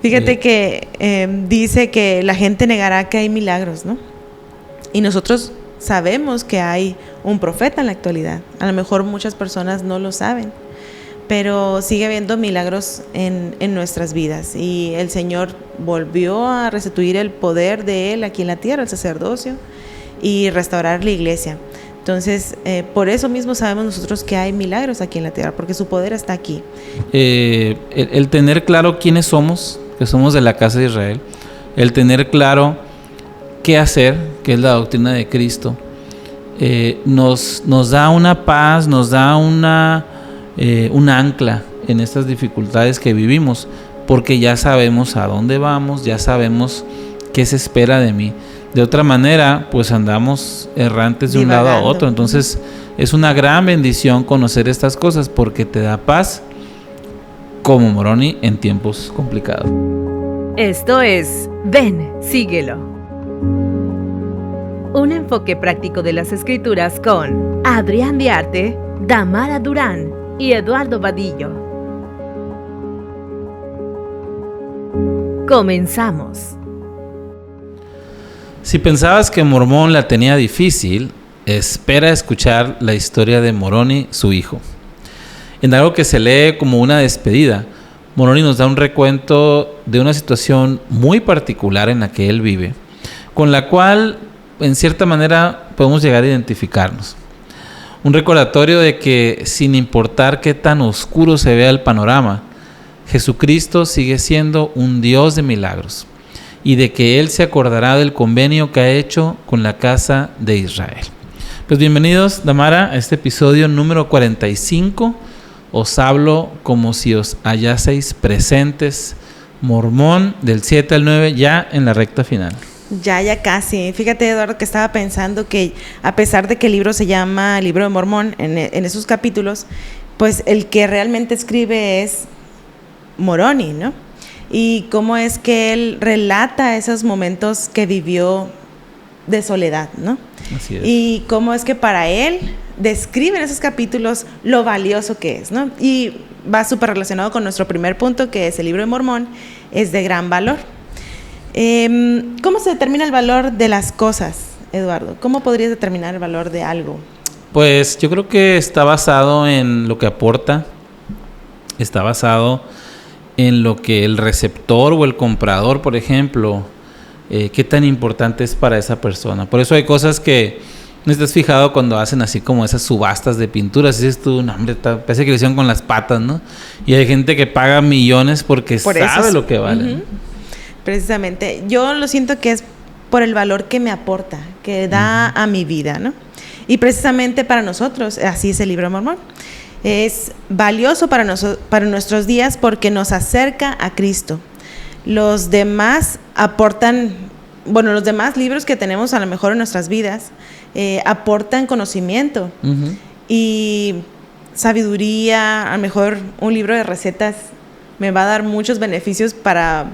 Fíjate que dice que la gente negará que hay milagros, ¿no? Y nosotros sabemos que hay un profeta en la actualidad. A lo mejor muchas personas no lo saben, pero sigue habiendo milagros en nuestras vidas. Y el Señor volvió a restituir el poder de Él aquí en la tierra, el sacerdocio, y restaurar la iglesia. Entonces, por eso mismo sabemos nosotros que hay milagros aquí en la tierra, porque su poder está aquí. El tener claro quiénes somos, que somos de la casa de Israel, el tener claro qué hacer, que es la doctrina de Cristo, nos da una paz, nos da un ancla en estas dificultades que vivimos, porque ya sabemos a dónde vamos, ya sabemos qué se espera de mí. De otra manera, pues andamos errantes de un lado a otro. Entonces, es una gran bendición conocer estas cosas porque te da paz como Moroni en tiempos complicados. Esto es Ven, síguelo. Un enfoque práctico de las Escrituras con Adrián Diarte, Damara Durán y Eduardo Vadillo. Comenzamos. Si pensabas que Mormón la tenía difícil, espera escuchar la historia de Moroni, su hijo. En algo que se lee como una despedida, Moroni nos da un recuento de una situación muy particular en la que él vive, con la cual, en cierta manera, podemos llegar a identificarnos. Un recordatorio de que, sin importar qué tan oscuro se vea el panorama, Jesucristo sigue siendo un Dios de milagros, y de que Él se acordará del convenio que ha hecho con la casa de Israel. Pues bienvenidos, Damara, a este episodio número 45. Os hablo como si os hallaseis presentes. Mormón, del 7 al 9, ya en la recta final. Ya casi. Fíjate, Eduardo, que estaba pensando que a pesar de que el libro se llama Libro de Mormón, en esos capítulos, pues el que realmente escribe es Moroni, ¿no? Y cómo es que él relata esos momentos que vivió de soledad, ¿no? Así es. Y cómo es que para él describe en esos capítulos lo valioso que es, ¿no? Y va súper relacionado con nuestro primer punto, que es el libro de Mormón, es de gran valor. ¿Cómo se determina el valor de las cosas, Eduardo? ¿Cómo podrías determinar el valor de algo? Pues yo creo que está basado en lo que aporta, está basado en lo que el receptor o el comprador, por ejemplo, qué tan importante es para esa persona. Por eso hay cosas que no estás fijado cuando hacen así como esas subastas de pinturas. Dices tú, no, hombre, parece que lo hicieron con las patas, ¿no? Y hay gente que paga millones porque sabe lo que vale. Uh-huh. Precisamente. Yo lo siento que es por el valor que me aporta, que da a mi vida, ¿no? Y precisamente para nosotros, así es el libro de Mormón. Es valioso para nuestros días porque nos acerca a Cristo. Los demás aportan, los demás libros que tenemos a lo mejor en nuestras vidas aportan conocimiento y sabiduría. A lo mejor un libro de recetas me va a dar muchos beneficios para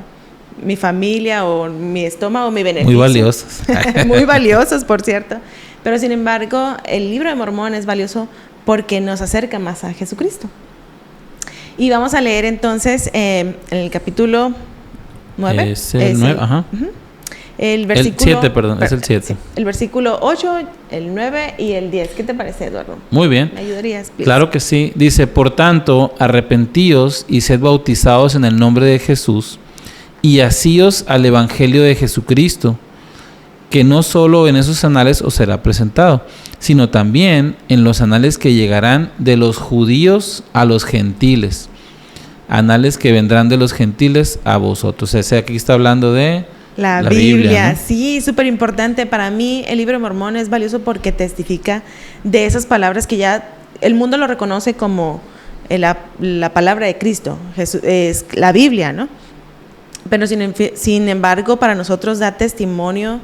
mi familia o mi estómago, mi beneficio. Muy valiosos. Muy valiosos, por cierto. Pero sin embargo, el libro de Mormón es valioso porque nos acerca más a Jesucristo. Y vamos a leer entonces en el capítulo 9. Es el 9, ajá. El versículo... El 7, perdón, es el 7. Sí, el versículo 8, el 9 y el 10. ¿Qué te parece, Eduardo? Muy bien. ¿Me ayudarías? Please? Claro que sí. Dice, por tanto, arrepentíos y sed bautizados en el nombre de Jesús y asíos al evangelio de Jesucristo, que no solo en esos anales os será presentado, sino también en los anales que llegarán de los judíos a los gentiles, anales que vendrán de los gentiles a vosotros. O sea, aquí está hablando de la Biblia, ¿no? Sí, súper importante. Para mí el libro de Mormón es valioso porque testifica de esas palabras que ya el mundo lo reconoce como la palabra de Cristo. Jesús, es la Biblia, ¿no? Pero sin embargo, para nosotros da testimonio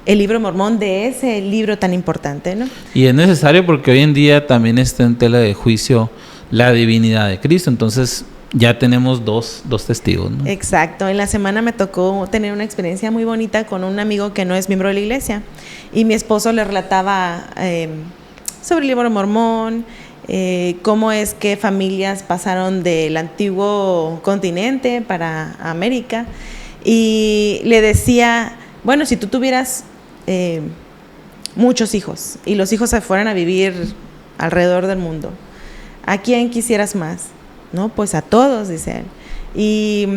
el libro de Mormón de ese libro tan importante, ¿no? Y es necesario porque hoy en día también está en tela de juicio la divinidad de Cristo. Entonces ya tenemos dos testigos, ¿no? Exacto. En la semana me tocó tener una experiencia muy bonita con un amigo que no es miembro de la iglesia. Y mi esposo le relataba sobre el libro de Mormón cómo es que familias pasaron del antiguo continente para América, y le decía, bueno, si tú tuvieras muchos hijos y los hijos se fueran a vivir alrededor del mundo, ¿a quién quisieras más? No, pues a todos, dice él. ¿Y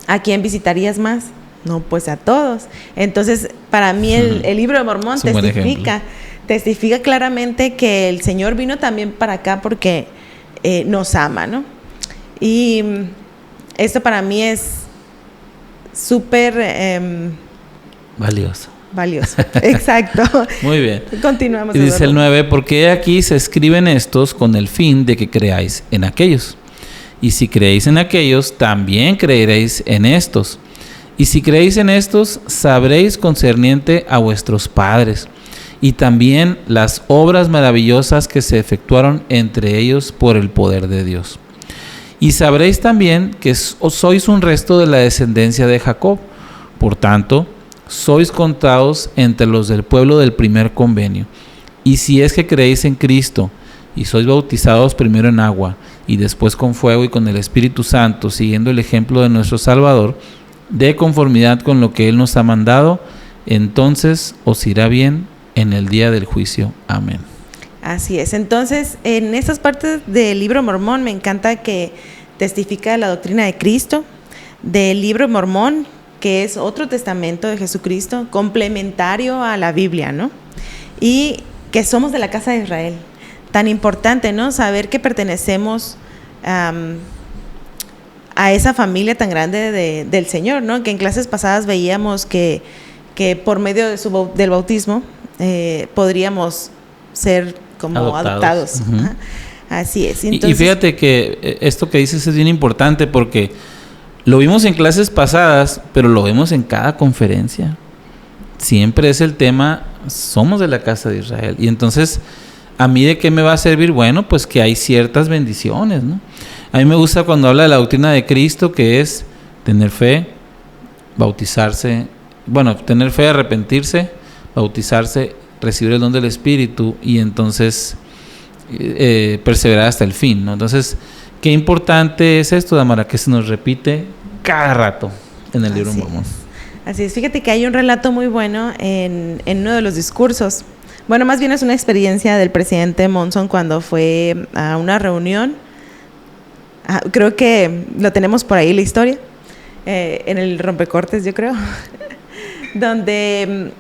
a quién visitarías más? No, pues a todos. Entonces, para mí el libro de Mormón testifica claramente que el Señor vino también para acá porque nos ama, ¿no? Y esto para mí es súper valioso. Exacto. Muy bien. Continuamos. Y dice el 9, porque aquí se escriben estos con el fin de que creáis en aquellos. Y si creéis en aquellos, también creeréis en estos. Y si creéis en estos, sabréis concerniente a vuestros padres, y también las obras maravillosas que se efectuaron entre ellos por el poder de Dios. Y sabréis también que sois un resto de la descendencia de Jacob. Por tanto, sois contados entre los del pueblo del primer convenio. Y si es que creéis en Cristo, y sois bautizados primero en agua, y después con fuego y con el Espíritu Santo, siguiendo el ejemplo de nuestro Salvador, de conformidad con lo que Él nos ha mandado, entonces os irá bien en el día del juicio. Amén. Así es. Entonces, en estas partes del libro Mormón me encanta que testifica la doctrina de Cristo, del libro Mormón, que es otro testamento de Jesucristo, complementario a la Biblia, ¿no? Y que somos de la casa de Israel. Tan importante, ¿no? Saber que pertenecemos a esa familia tan grande del Señor, ¿no? Que en clases pasadas veíamos que por medio del bautismo podríamos ser como adoptados. Uh-huh. Así es. Entonces, y fíjate que esto que dices es bien importante porque lo vimos en clases pasadas, pero lo vemos en cada conferencia. Siempre es el tema, somos de la casa de Israel. Y entonces, ¿a mí de qué me va a servir? Bueno, pues que hay ciertas bendiciones, ¿no? A mí me gusta cuando habla de la doctrina de Cristo, que es tener fe, bautizarse, tener fe, arrepentirse, bautizarse, recibir el don del Espíritu y entonces perseverar hasta el fin, ¿no? Entonces, qué importante es esto, Damara, que se nos repite cada rato en el libro de Mormón. Así es, fíjate que hay un relato muy bueno en uno de los discursos. Bueno, más bien es una experiencia del presidente Monson cuando fue a una reunión. Creo que lo tenemos por ahí la historia, en el rompecortes, yo creo, donde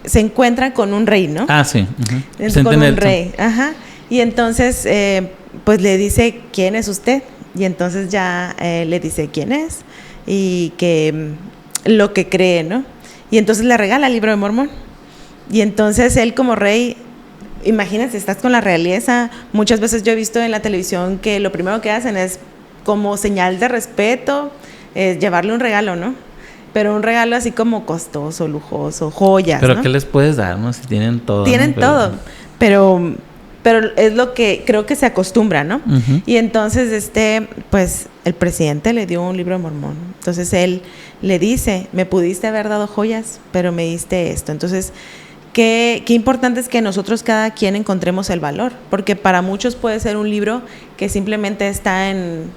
se encuentra con un rey, ¿no? Sí. Uh-huh. Con un rey, ajá. Y entonces, pues le dice, ¿quién es usted? Y entonces ya le dice quién es y que lo que cree, ¿no? Y entonces le regala el libro de Mormón. Y entonces él como rey, imagínate, estás con la realeza. Muchas veces yo he visto en la televisión que lo primero que hacen es como señal de respeto, llevarle un regalo, ¿no? Pero un regalo así como costoso, lujoso, joyas, ¿Pero ¿no? qué les puedes dar, no? Si tienen todo. Tienen ¿no? todo, pero es lo que creo que se acostumbra, ¿no? Uh-huh. Y entonces pues el presidente le dio un libro de Mormón. Entonces él le dice, me pudiste haber dado joyas, pero me diste esto. Entonces, qué importante es que nosotros cada quien encontremos el valor, porque para muchos puede ser un libro que simplemente está en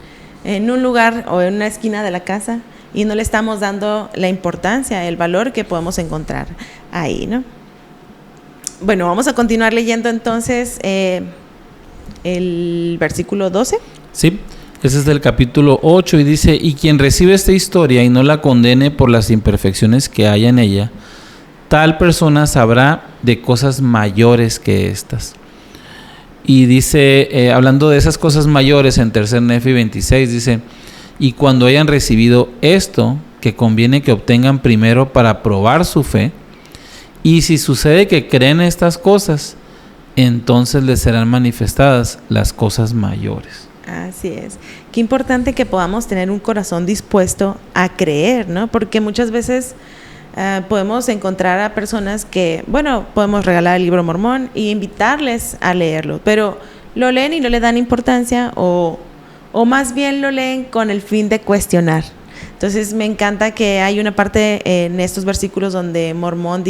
un lugar o en una esquina de la casa y no le estamos dando la importancia, el valor que podemos encontrar ahí, ¿no? Bueno, vamos a continuar leyendo entonces el versículo 12. Sí, ese es del capítulo 8 y dice, y quien recibe esta historia y no la condene por las imperfecciones que haya en ella, tal persona sabrá de cosas mayores que estas. Y dice, hablando de esas cosas mayores en 3 Nefi 26, dice, y cuando hayan recibido esto, que conviene que obtengan primero para probar su fe, y si sucede que creen estas cosas, entonces les serán manifestadas las cosas mayores. Así es. Qué importante que podamos tener un corazón dispuesto a creer, ¿no? Porque muchas veces podemos encontrar a personas que, podemos regalar el libro Mormón e invitarles a leerlo, pero lo leen y no le dan importancia o más bien lo leen con el fin de cuestionar. Entonces me encanta que hay una parte en estos versículos donde Moroni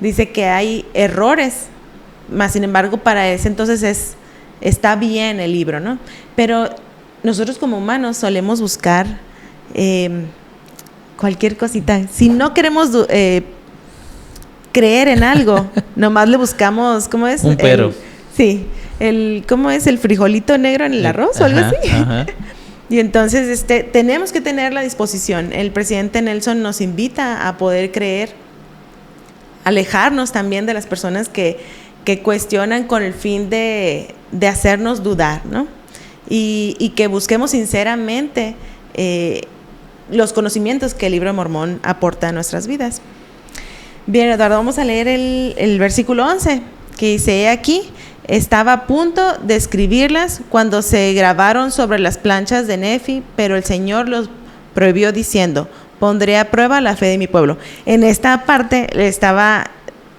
dice que hay errores Más sin embargo, para ese entonces está bien el libro, ¿no? Pero nosotros como humanos solemos buscar cualquier cosita. Si no queremos creer en algo, nomás le buscamos, ¿cómo es? Un pero. ¿Cómo es? El frijolito negro en el arroz o algo así. Ajá. Y entonces tenemos que tener la disposición. El presidente Nelson nos invita a poder creer, alejarnos también de las personas que cuestionan con el fin de hacernos dudar, ¿no? Y que busquemos sinceramente los conocimientos que el libro de Mormón aporta a nuestras vidas. Bien, Eduardo, vamos a leer el versículo 11, que dice: "He aquí, estaba a punto de escribirlas cuando se grabaron sobre las planchas de Nefi, pero el Señor los prohibió diciendo: pondré a prueba la fe de mi pueblo". En esta parte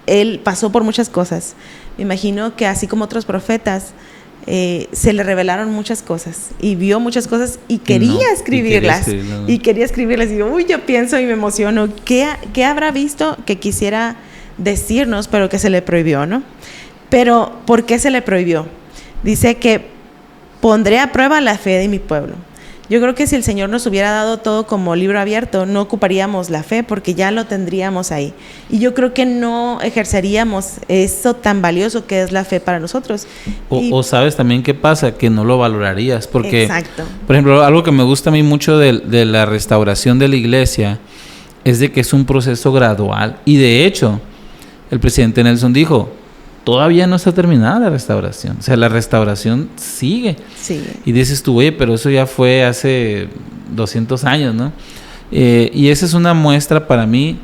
él pasó por muchas cosas. Me imagino que así como otros profetas, se le revelaron muchas cosas y vio muchas cosas y quería escribirlas. Y quería escribirlas. Y yo pienso y me emociono. ¿Qué habrá visto que quisiera decirnos, pero que se le prohibió, ¿no? Pero, ¿por qué se le prohibió? Dice que pondré a prueba la fe de mi pueblo. Yo creo que si el Señor nos hubiera dado todo como libro abierto, no ocuparíamos la fe porque ya lo tendríamos ahí. Y yo creo que no ejerceríamos eso tan valioso que es la fe para nosotros. O sabes también qué pasa, que no lo valorarías. Porque, exacto. Por ejemplo, algo que me gusta a mí mucho de la restauración de la iglesia es de que es un proceso gradual. Y de hecho, el presidente Nelson dijo: todavía no está terminada la restauración. O sea, la restauración sigue. Sí. Y dices tú, oye, pero eso ya fue hace 200 años, ¿no? Y esa es una muestra para mí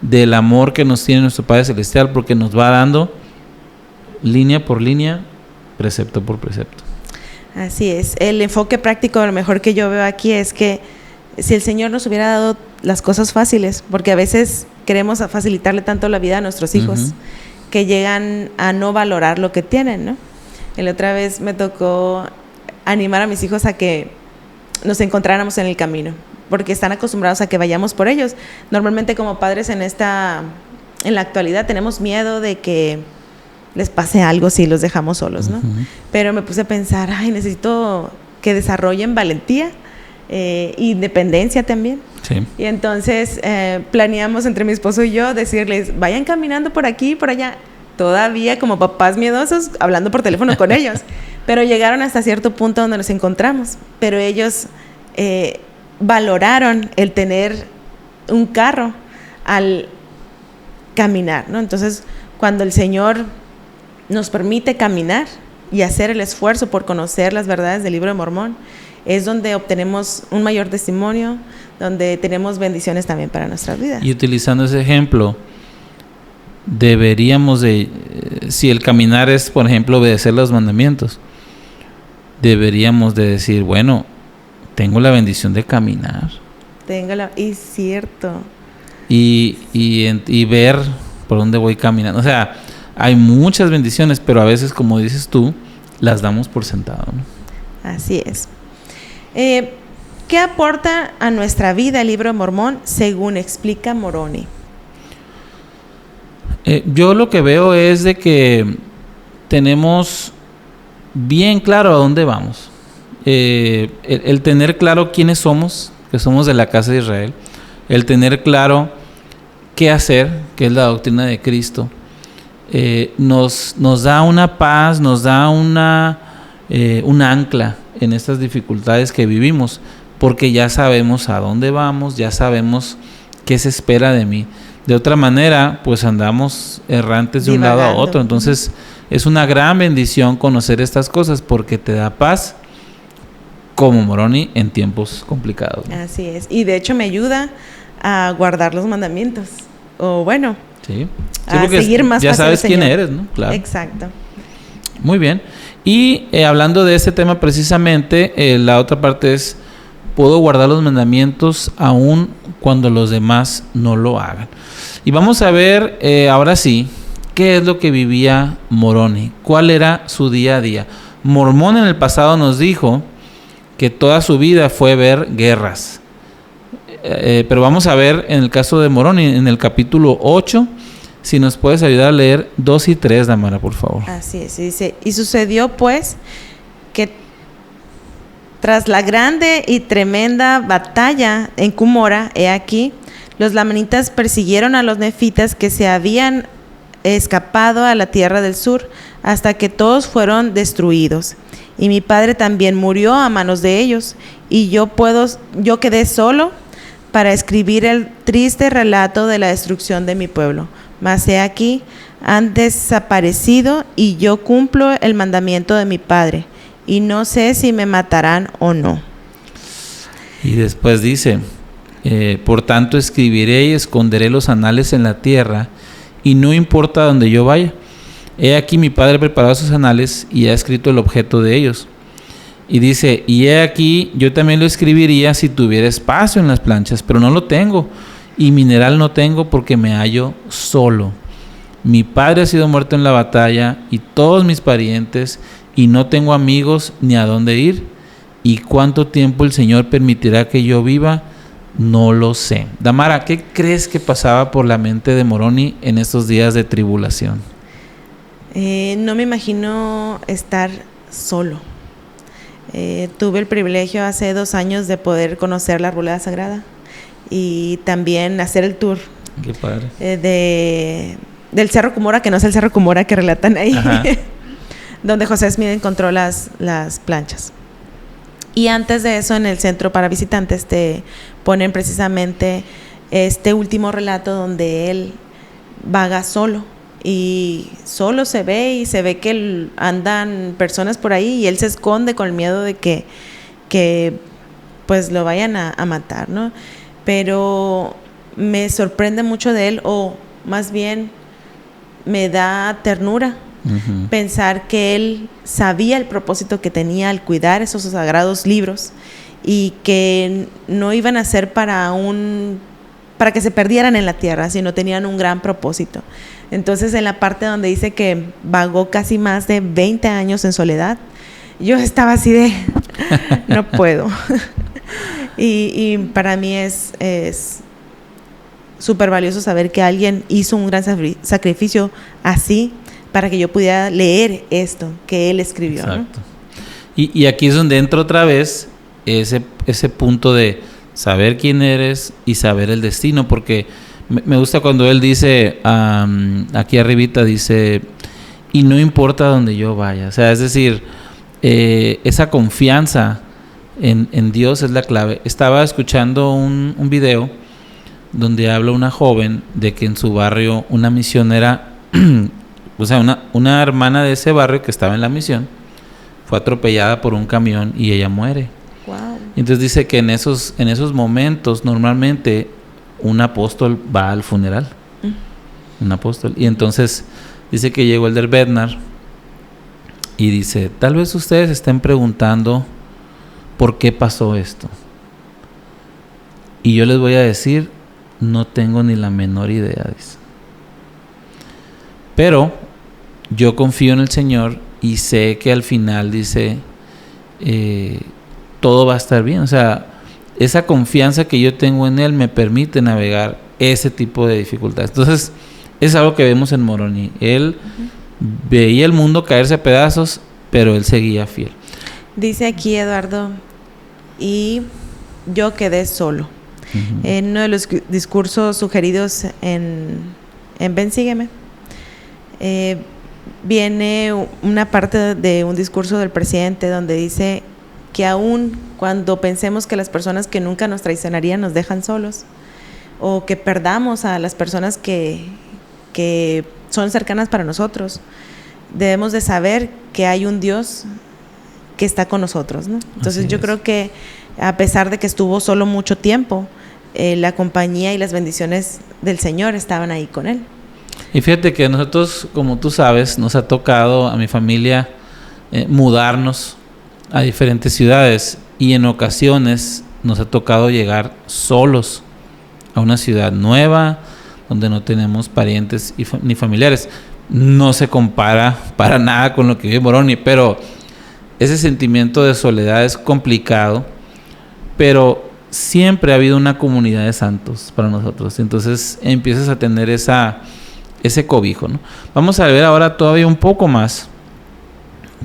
del amor que nos tiene nuestro Padre Celestial, porque nos va dando línea por línea, precepto por precepto. Así es. El enfoque práctico, a lo mejor que yo veo aquí, es que si el Señor nos hubiera dado las cosas fáciles, porque a veces queremos facilitarle tanto la vida a nuestros hijos, que llegan a no valorar lo que tienen, ¿no? La otra vez me tocó animar a mis hijos a que nos encontráramos en el camino, porque están acostumbrados a que vayamos por ellos. Normalmente como padres en la actualidad tenemos miedo de que les pase algo si los dejamos solos, ¿no? Pero me puse a pensar, necesito que desarrollen valentía, independencia también. Sí. Y entonces planeamos entre mi esposo y yo decirles: vayan caminando por aquí y por allá, todavía como papás miedosos, hablando por teléfono con ellos. Pero llegaron hasta cierto punto donde nos encontramos, pero ellos valoraron el tener un carro al caminar, ¿no? Entonces, cuando el Señor nos permite caminar y hacer el esfuerzo por conocer las verdades del libro de Mormón, es donde obtenemos un mayor testimonio, donde tenemos bendiciones también para nuestras vidas. Y utilizando ese ejemplo, deberíamos si el caminar es, por ejemplo, obedecer los mandamientos, deberíamos de decir, bueno, tengo la bendición de caminar. Y cierto. Y ver por dónde voy caminando. O sea, hay muchas bendiciones, pero a veces, como dices tú, las damos por sentado, ¿no? Así es. ¿Qué aporta a nuestra vida el libro de Mormón según explica Moroni? Yo lo que veo es de que tenemos bien claro a dónde vamos. El tener claro quiénes somos, que somos de la casa de Israel, el tener claro qué hacer, que es la doctrina de Cristo, nos da una paz, nos da un ancla en estas dificultades que vivimos, porque ya sabemos a dónde vamos, ya sabemos qué se espera de mí. De otra manera, pues andamos errantes de un lado a otro. Entonces, es una gran bendición conocer estas cosas porque te da paz, como Moroni, en tiempos complicados, ¿no? Así es. Y de hecho me ayuda a guardar los mandamientos. O bueno, sí, a seguir más ya fácil sabes el quién Señor. eres, ¿no? Claro. Exacto. Muy bien. Y hablando de este tema precisamente, la otra parte es: puedo guardar los mandamientos aún cuando los demás no lo hagan. Y vamos a ver ahora sí qué es lo que vivía Moroni, cuál era su día a día. Mormón en el pasado nos dijo que toda su vida fue ver guerras. Pero vamos a ver en el caso de Moroni, en el capítulo 8, Si nos puedes ayudar a leer 2 y 3, Damara, por favor. Así es, dice, y sucedió pues que tras la grande y tremenda batalla en Cumora, he aquí, los lamanitas persiguieron a los nefitas que se habían escapado a la tierra del sur, hasta que todos fueron destruidos. Y mi padre también murió a manos de ellos, y yo quedé solo para escribir el triste relato de la destrucción de mi pueblo. Mas he aquí, han desaparecido, y yo cumplo el mandamiento de mi padre, y no sé si me matarán o no. Y después dice, por tanto escribiré y esconderé los anales en la tierra, y no importa donde yo vaya. He aquí mi padre preparó sus anales y ha escrito el objeto de ellos. Y dice, y he aquí yo también lo escribiría si tuviera espacio en las planchas, pero no lo tengo, y mineral no tengo porque me hallo solo. Mi padre ha sido muerto en la batalla y todos mis parientes, y no tengo amigos ni a dónde ir. Y cuánto tiempo el Señor permitirá que yo viva, no lo sé. Damara, ¿qué crees que pasaba por la mente de Moroni en estos días de tribulación? No me imagino estar solo. Tuve el privilegio hace 2 años de poder conocer la Arboleda Sagrada y también hacer el tour. Qué padre. Del Cerro Cumora, que no es el Cerro Cumora que relatan ahí, donde José Smith encontró las planchas. Y antes de eso, en el centro para visitantes te ponen precisamente este último relato donde él vaga solo. Y solo se ve que andan personas por ahí y él se esconde con el miedo de que pues lo vayan a matar, ¿no? Pero me sorprende mucho de él, o más bien me da ternura pensar que él sabía el propósito que tenía al cuidar esos sagrados libros y que no iban a ser para que se perdieran en la tierra, sino tenían un gran propósito. Entonces, en la parte donde dice que vagó casi más de 20 años en soledad, yo estaba así de, no puedo. y para mí es súper valioso saber que alguien hizo un gran sacrificio así para que yo pudiera leer esto que él escribió. Exacto. ¿No? Y aquí es donde entra otra vez ese punto de saber quién eres y saber el destino, porque me gusta cuando él dice, aquí arribita dice, y no importa donde yo vaya. O sea, es decir, esa confianza en Dios es la clave. Estaba escuchando un video donde habla una joven de que en su barrio una misionera, o sea, una hermana de ese barrio que estaba en la misión, fue atropellada por un camión y ella muere. Wow. Entonces dice que en esos momentos normalmente un apóstol va al funeral. Un apóstol. Y entonces dice que llegó el del Bednar y dice, tal vez ustedes estén preguntando por qué pasó esto. Y yo les voy a decir, no tengo ni la menor idea, dice. Pero yo confío en el Señor y sé que al final, dice, todo va a estar bien. O sea, esa confianza que yo tengo en Él me permite navegar ese tipo de dificultades. Entonces, es algo que vemos en Moroni. Él veía el mundo caerse a pedazos, pero él seguía fiel. Dice aquí Eduardo, y yo quedé solo. En uno de los discursos sugeridos en Ven, sígueme, viene una parte de un discurso del presidente donde dice que aún cuando pensemos que las personas que nunca nos traicionarían nos dejan solos, o que perdamos a las personas que son cercanas para nosotros, debemos de saber que hay un Dios que está con nosotros, ¿no? Entonces yo creo que a pesar de que estuvo solo mucho tiempo, la compañía y las bendiciones del Señor estaban ahí con él. Y fíjate que nosotros, como tú sabes, nos ha tocado a mi familia mudarnos a diferentes ciudades, y en ocasiones nos ha tocado llegar solos a una ciudad nueva donde no tenemos parientes ni familiares. No se compara para nada con lo que vive Moroni, pero ese sentimiento de soledad es complicado, pero siempre ha habido una comunidad de santos para nosotros. Entonces empiezas a tener esa ese cobijo, ¿no? Vamos a ver ahora todavía un poco más,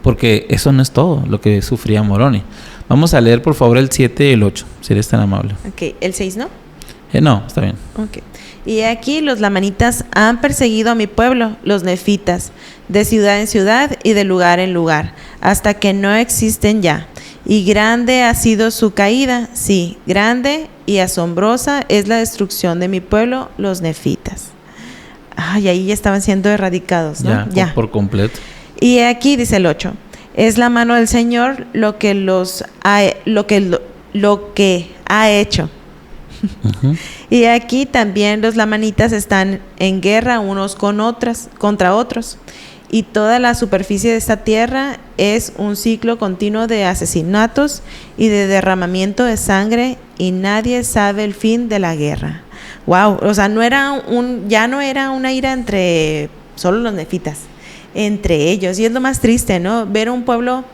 porque eso no es todo lo que sufría Moroni. Vamos a leer por favor el 7 y el 8, si eres tan amable. Ok, el 6, ¿no? No, está bien. Ok. Y aquí los lamanitas han perseguido a mi pueblo, los nefitas, de ciudad en ciudad y de lugar en lugar, hasta que no existen ya. Y grande ha sido su caída, sí, grande y asombrosa es la destrucción de mi pueblo, los nefitas. Ay, ahí ya estaban siendo erradicados, ¿no? Ya. Por completo. Y aquí dice el 8, es la mano del Señor lo que ha hecho. Uh-huh. Y aquí también los lamanitas están en guerra unos contra otros. Y toda la superficie de esta tierra es un ciclo continuo de asesinatos y de derramamiento de sangre, y nadie sabe el fin de la guerra. Wow, o sea, ya no era una ira entre solo los nefitas, entre ellos. Y es lo más triste, ¿no? Ver un pueblo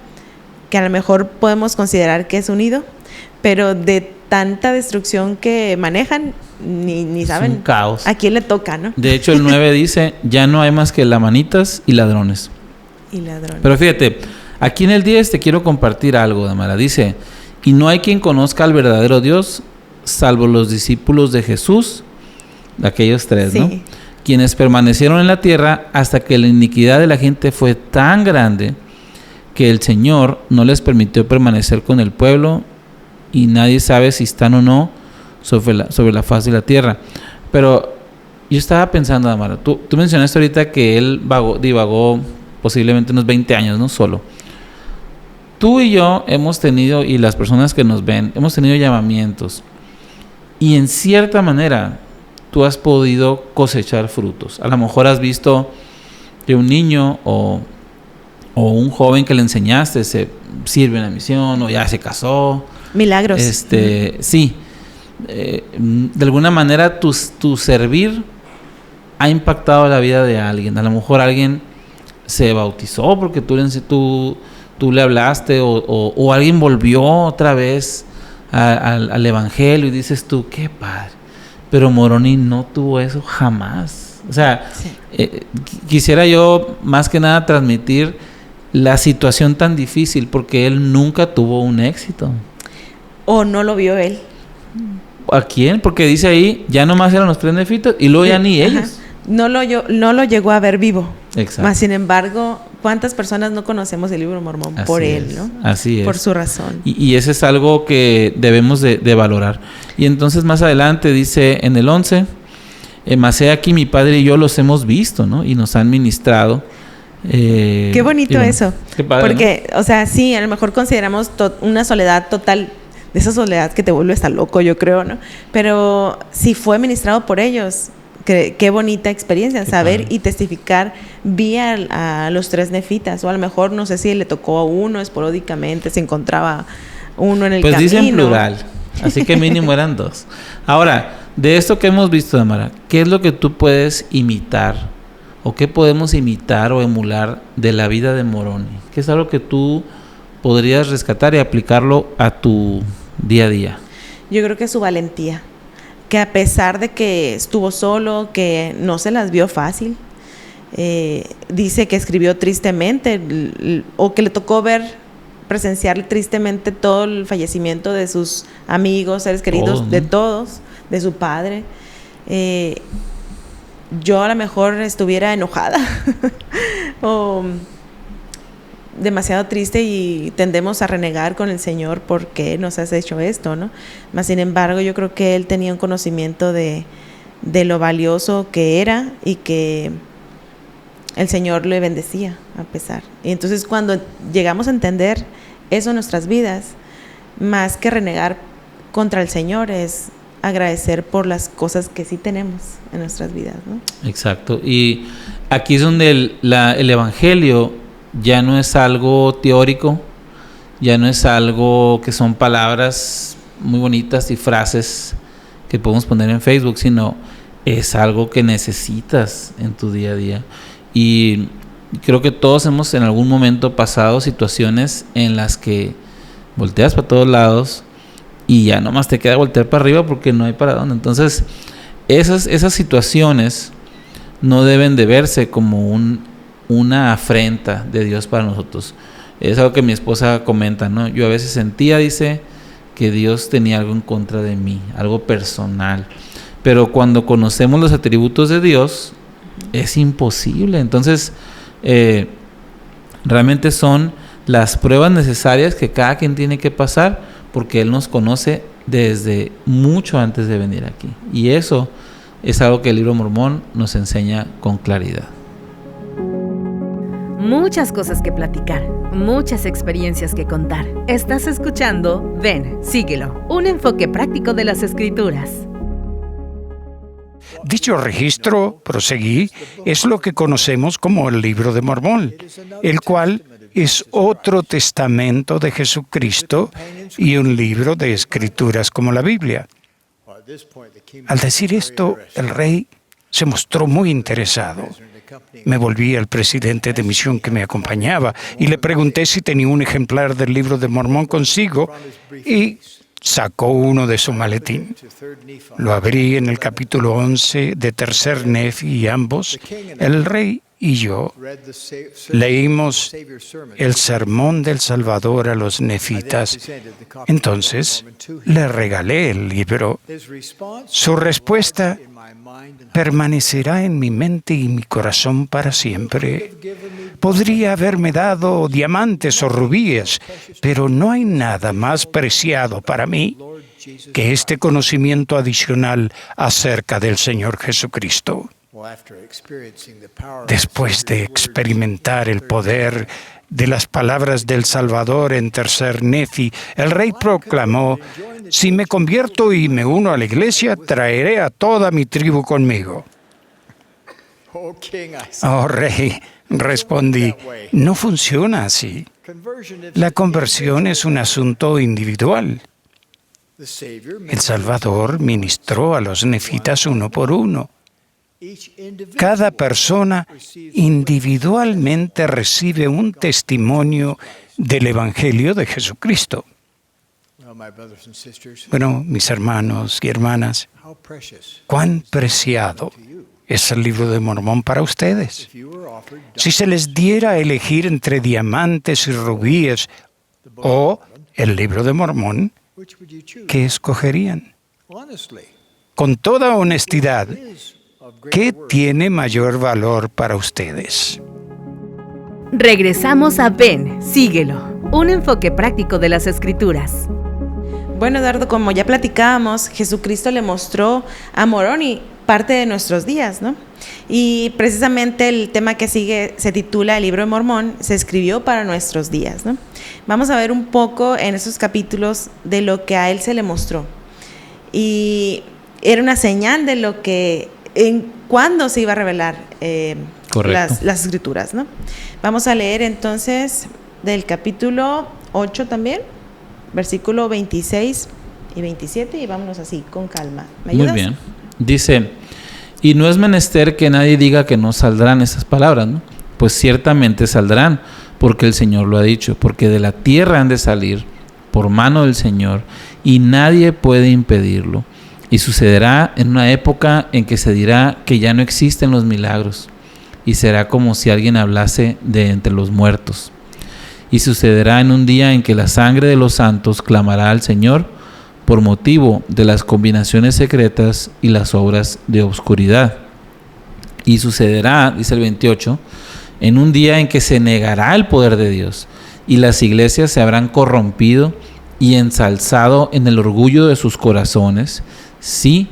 que a lo mejor podemos considerar que es unido, pero de tanta destrucción que manejan, ni saben un caos. A quién le toca, ¿no? De hecho, el 9 dice, ya no hay más que lamanitas y ladrones. Pero fíjate, aquí en el 10 te quiero compartir algo, Damara. Dice, y no hay quien conozca al verdadero Dios, salvo los discípulos de Jesús, aquellos tres, sí, ¿no? Quienes permanecieron en la tierra hasta que la iniquidad de la gente fue tan grande que el Señor no les permitió permanecer con el pueblo, y nadie sabe si están o no sobre la faz de la tierra. Pero yo estaba pensando, Damara, tú mencionaste ahorita que él divagó posiblemente unos 20 años, ¿no? Solo. Tú y yo hemos tenido, y las personas que nos ven, hemos tenido llamamientos. Y en cierta manera, tú has podido cosechar frutos. A lo mejor has visto que un niño o un joven que le enseñaste se sirve en la misión, o ya se casó. Milagros. Sí. De alguna manera tu servir ha impactado la vida de alguien. A lo mejor alguien se bautizó porque tú le hablaste, o alguien volvió otra vez al evangelio, y dices tú, qué padre. Pero Moroni no tuvo eso jamás. O sea, sí. Quisiera yo más que nada transmitir la situación tan difícil, porque él nunca tuvo un éxito. ¿O no lo vio él? ¿A quién? Porque dice ahí, ya nomás eran los tres nefitas y luego ya ni ellos. No lo llegó a ver vivo. Exacto. Más sin embargo, ¿cuántas personas no conocemos el libro de Mormón? Así por es, él, ¿no? Así es. Por su razón. Y ese es algo que debemos de valorar. Y entonces más adelante dice en el 11, mas he aquí mi padre y yo los hemos visto, ¿no? Y nos han ministrado. Qué bonito eso. Qué padre, porque, ¿no? O sea, sí, a lo mejor consideramos una soledad total, de esa soledad que te vuelve hasta loco, yo creo, ¿no? Pero si fue ministrado por ellos, qué bonita experiencia, saber y testificar vía a los tres nefitas. O a lo mejor, no sé si le tocó a uno esporádicamente, se encontraba uno en el camino. Pues dicen plural, así que mínimo eran dos. Ahora, de esto que hemos visto, Damara, ¿qué es lo que tú puedes imitar? ¿O qué podemos imitar o emular de la vida de Moroni? ¿Qué es algo que tú podrías rescatar y aplicarlo a tu día a día? Yo creo que su valentía, que a pesar de que estuvo solo, que no se las vio fácil, dice que escribió tristemente, o que le tocó presenciar tristemente todo el fallecimiento de sus amigos, seres queridos, ¿no? De todos, de su padre. Yo a lo mejor estuviera enojada o demasiado triste, y tendemos a renegar con el Señor porque nos has hecho esto, ¿no? Mas sin embargo, yo creo que él tenía un conocimiento de lo valioso que era, y que el Señor le bendecía a pesar. Y entonces cuando llegamos a entender eso en nuestras vidas, más que renegar contra el Señor, es agradecer por las cosas que sí tenemos en nuestras vidas, ¿no? Exacto. Y aquí es donde el evangelio ya no es algo teórico, ya no es algo que son palabras muy bonitas y frases que podemos poner en Facebook, sino es algo que necesitas en tu día a día. Y creo que todos hemos en algún momento pasado situaciones en las que volteas para todos lados y ya nomás te queda voltear para arriba porque no hay para dónde. Entonces, esas situaciones no deben de verse como una afrenta de Dios para nosotros. Es algo que mi esposa comenta, ¿no? Yo a veces sentía, dice, que Dios tenía algo en contra de mí, algo personal. Pero cuando conocemos los atributos de Dios, es imposible. Entonces, realmente son las pruebas necesarias que cada quien tiene que pasar, porque Él nos conoce desde mucho antes de venir aquí. Y eso es algo que el libro Mormón nos enseña con claridad. Muchas cosas que platicar, muchas experiencias que contar. Estás escuchando Ven, Síguelo, un enfoque práctico de las Escrituras. Dicho registro, proseguí, es lo que conocemos como el Libro de Mormón, el cual es otro testamento de Jesucristo y un libro de escrituras como la Biblia. Al decir esto, el rey se mostró muy interesado. Me volví al presidente de misión que me acompañaba y le pregunté si tenía un ejemplar del Libro de Mormón consigo y sacó uno de su maletín. Lo abrí en el capítulo 11 de Tercer Nefi y ambos, el rey y yo, leímos el sermón del Salvador a los nefitas. Entonces, le regalé el libro. Su respuesta permanecerá en mi mente y mi corazón para siempre. Podría haberme dado diamantes o rubíes, pero no hay nada más preciado para mí que este conocimiento adicional acerca del Señor Jesucristo. Después de experimentar el poder de las palabras del Salvador en Tercer Nefi, el rey proclamó: si me convierto y me uno a la iglesia, traeré a toda mi tribu conmigo. Oh, rey, respondí, no funciona así. La conversión es un asunto individual. El Salvador ministró a los nefitas uno por uno. Cada persona individualmente recibe un testimonio del Evangelio de Jesucristo. Bueno, mis hermanos y hermanas, cuán preciado es el Libro de Mormón para ustedes. Si se les diera a elegir entre diamantes y rubíes o el Libro de Mormón, ¿qué escogerían? Con toda honestidad, ¿qué tiene mayor valor para ustedes? Regresamos a Ven, Síguelo, un enfoque práctico de las Escrituras. Bueno, Eduardo, como ya platicábamos, Jesucristo le mostró a Moroni parte de nuestros días, ¿no? Y precisamente el tema que sigue se titula El Libro de Mormón, se escribió para nuestros días, ¿no? Vamos a ver un poco en esos capítulos de lo que a él se le mostró. Y era una señal de lo que, en cuándo se iba a revelar las escrituras, ¿no? Vamos a leer entonces del capítulo 8 también, versículo 26 y 27, y vámonos así, con calma. ¿Me ayudas? Muy bien. Dice: y no es menester que nadie diga que no saldrán esas palabras, ¿no? Pues ciertamente saldrán, porque el Señor lo ha dicho, porque de la tierra han de salir por mano del Señor, y nadie puede impedirlo. Y sucederá en una época en que se dirá que ya no existen los milagros, y será como si alguien hablase de entre los muertos. Y sucederá en un día en que la sangre de los santos clamará al Señor por motivo de las combinaciones secretas y las obras de oscuridad. Y sucederá, dice el 28, en un día en que se negará el poder de Dios, y las iglesias se habrán corrompido y ensalzado en el orgullo de sus corazones. Sí,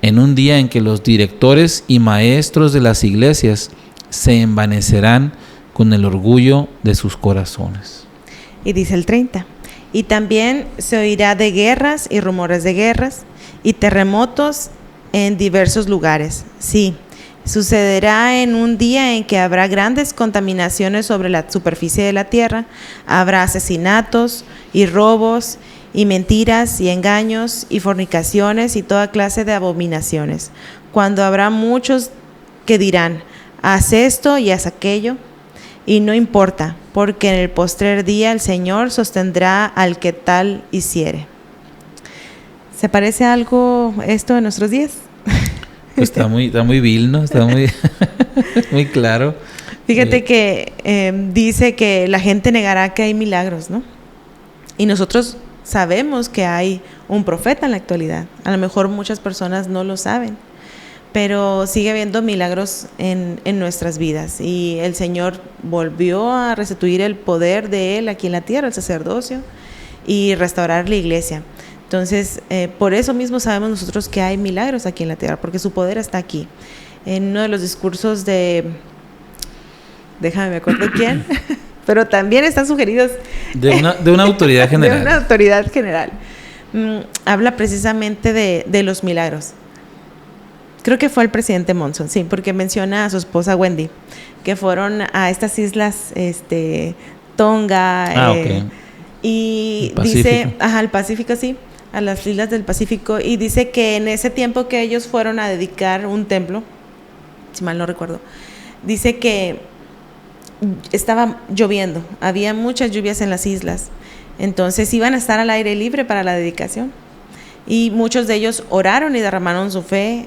en un día en que los directores y maestros de las iglesias se envanecerán con el orgullo de sus corazones. Y dice el 30, y también se oirá de guerras y rumores de guerras y terremotos en diversos lugares. Sí, sucederá en un día en que habrá grandes contaminaciones sobre la superficie de la tierra, habrá asesinatos y robos y mentiras y engaños y fornicaciones y toda clase de abominaciones, cuando habrá muchos que dirán: haz esto y haz aquello, y no importa, porque en el postrer día el Señor sostendrá al que tal hiciere. ¿Se parece algo esto en nuestros días? Pues está muy vil, ¿no? Está muy, muy claro. Fíjate que dice que la gente negará que hay milagros, ¿no? Y nosotros sabemos que hay un profeta en la actualidad. A lo mejor muchas personas no lo saben, pero sigue habiendo milagros en nuestras vidas. Y el Señor volvió a restituir el poder de Él aquí en la tierra, el sacerdocio, y restaurar la iglesia. Entonces, por eso mismo sabemos nosotros que hay milagros aquí en la tierra, porque su poder está aquí. En uno de los discursos déjame me acuerdo quién, pero también están sugeridos de una autoridad general. De una autoridad general. Habla precisamente de los milagros. Creo que fue el presidente Monson, sí, porque menciona a su esposa Wendy, que fueron a estas islas, Tonga, okay. Y Pacífico. dice, al Pacífico, sí, a las islas del Pacífico, y dice que en ese tiempo que ellos fueron a dedicar un templo, si mal no recuerdo, dice que estaba lloviendo, había muchas lluvias en las islas, entonces iban a estar al aire libre para la dedicación, y muchos de ellos oraron y derramaron su fe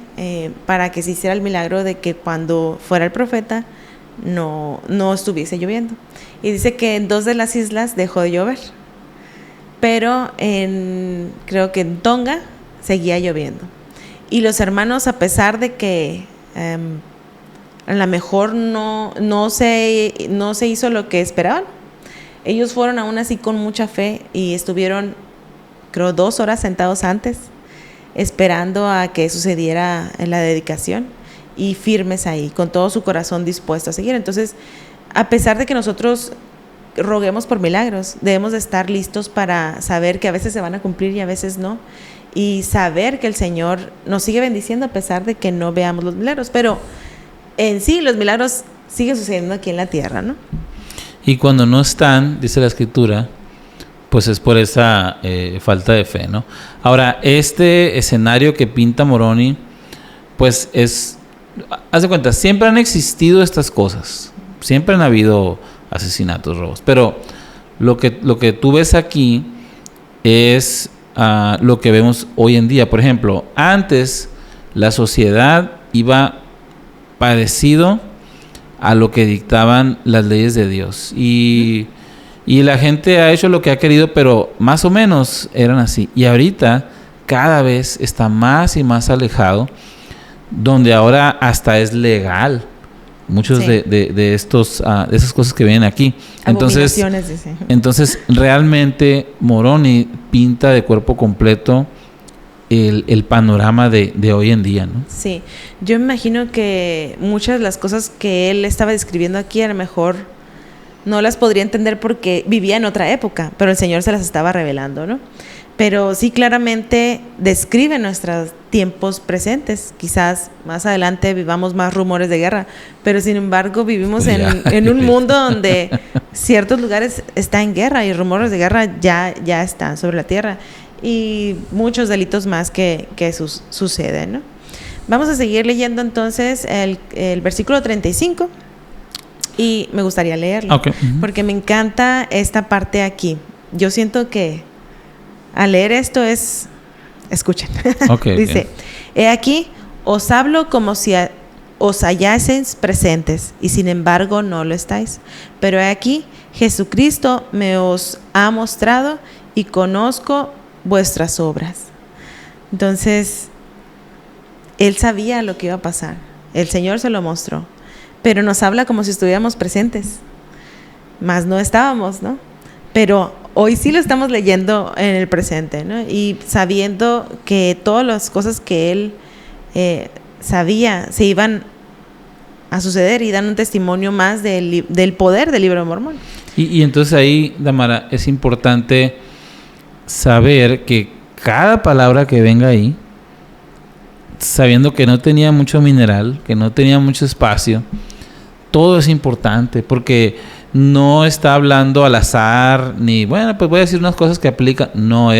para que se hiciera el milagro de que cuando fuera el profeta no estuviese lloviendo. Y dice que en 2 de las islas dejó de llover, pero creo que en Tonga seguía lloviendo, y los hermanos, a pesar de que a lo mejor no se hizo lo que esperaban, ellos fueron aún así con mucha fe y estuvieron, creo, 2 horas sentados antes, esperando a que sucediera la dedicación, y firmes ahí, con todo su corazón dispuesto a seguir. Entonces, a pesar de que nosotros roguemos por milagros, debemos de estar listos para saber que a veces se van a cumplir y a veces no, y saber que el Señor nos sigue bendiciendo a pesar de que no veamos los milagros, pero en sí los milagros siguen sucediendo aquí en la tierra, ¿no? Y cuando no están, dice la Escritura, pues es por esa falta de fe, ¿no? Ahora, este escenario que pinta Moroni, pues haz de cuenta, siempre han existido estas cosas, siempre han habido asesinatos, robos, pero lo que tú ves aquí es lo que vemos hoy en día. Por ejemplo, antes la sociedad iba parecido a lo que dictaban las leyes de Dios, y la gente ha hecho lo que ha querido, pero más o menos eran así. Y ahorita cada vez está más y más alejado, donde ahora hasta es legal muchos sí. de esas cosas que vienen aquí. Entonces realmente Moroni pinta de cuerpo completo el panorama de hoy en día, ¿no? Sí, yo me imagino que muchas de las cosas que él estaba describiendo aquí a lo mejor no las podría entender porque vivía en otra época, pero el Señor se las estaba revelando, ¿no? Pero sí claramente describe nuestros tiempos presentes. Quizás más adelante vivamos más rumores de guerra, pero sin embargo vivimos en un mundo donde ciertos lugares están en guerra y rumores de guerra ya están sobre la tierra, y muchos delitos más que suceden, ¿no? Vamos a seguir leyendo entonces el versículo 35, y me gustaría leerlo, okay. Porque me encanta esta parte aquí. Yo siento que al leer esto escuchen, okay, dice, he aquí, os hablo como si os hallaseis presentes, y sin embargo no lo estáis, pero he aquí, Jesucristo me os ha mostrado, y conozco vuestras obras. Entonces, él sabía lo que iba a pasar, el Señor se lo mostró, pero nos habla como si estuviéramos presentes, mas no estábamos, ¿no? Pero hoy sí lo estamos leyendo en el presente, ¿no? Y sabiendo que todas las cosas que él sabía se iban a suceder, y dan un testimonio más del poder del libro de Mormón. Y entonces ahí, Damara, es importante saber que cada palabra que venga ahí, sabiendo que no tenía mucho mineral, que no tenía mucho espacio, todo es importante, porque no está hablando al azar, ni bueno, pues voy a decir unas cosas que aplican. No,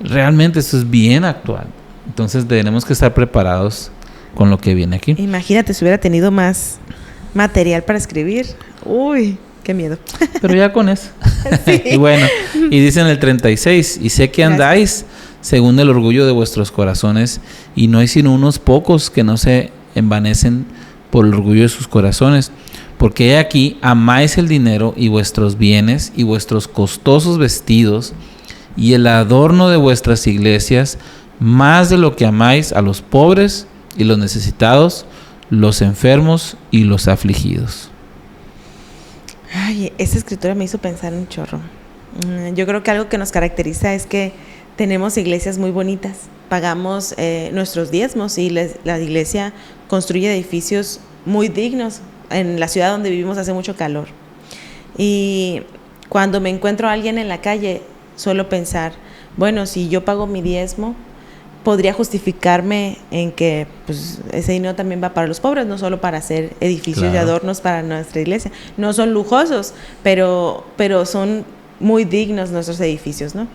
realmente esto es bien actual. Entonces tenemos que estar preparados con lo que viene aquí. Imagínate si hubiera tenido más material para escribir. Uy, qué miedo. Pero ya con eso. Sí. Y bueno, y dice en el 36, y sé que andáis según el orgullo de vuestros corazones, y no hay sino unos pocos que no se envanecen por el orgullo de sus corazones. Porque he aquí, amáis el dinero y vuestros bienes y vuestros costosos vestidos y el adorno de vuestras iglesias, más de lo que amáis a los pobres y los necesitados, los enfermos y los afligidos. Ay, esa escritura me hizo pensar un chorro. Yo creo que algo que nos caracteriza es que tenemos iglesias muy bonitas. Pagamos nuestros diezmos y la iglesia construye edificios muy dignos. En la ciudad donde vivimos hace mucho calor. Y cuando me encuentro a alguien en la calle, suelo pensar, bueno, si yo pago mi diezmo, podría justificarme en que pues, ese dinero también va para los pobres, no solo para hacer edificios y adornos para nuestra iglesia. No son lujosos, pero son muy dignos nuestros edificios, ¿no?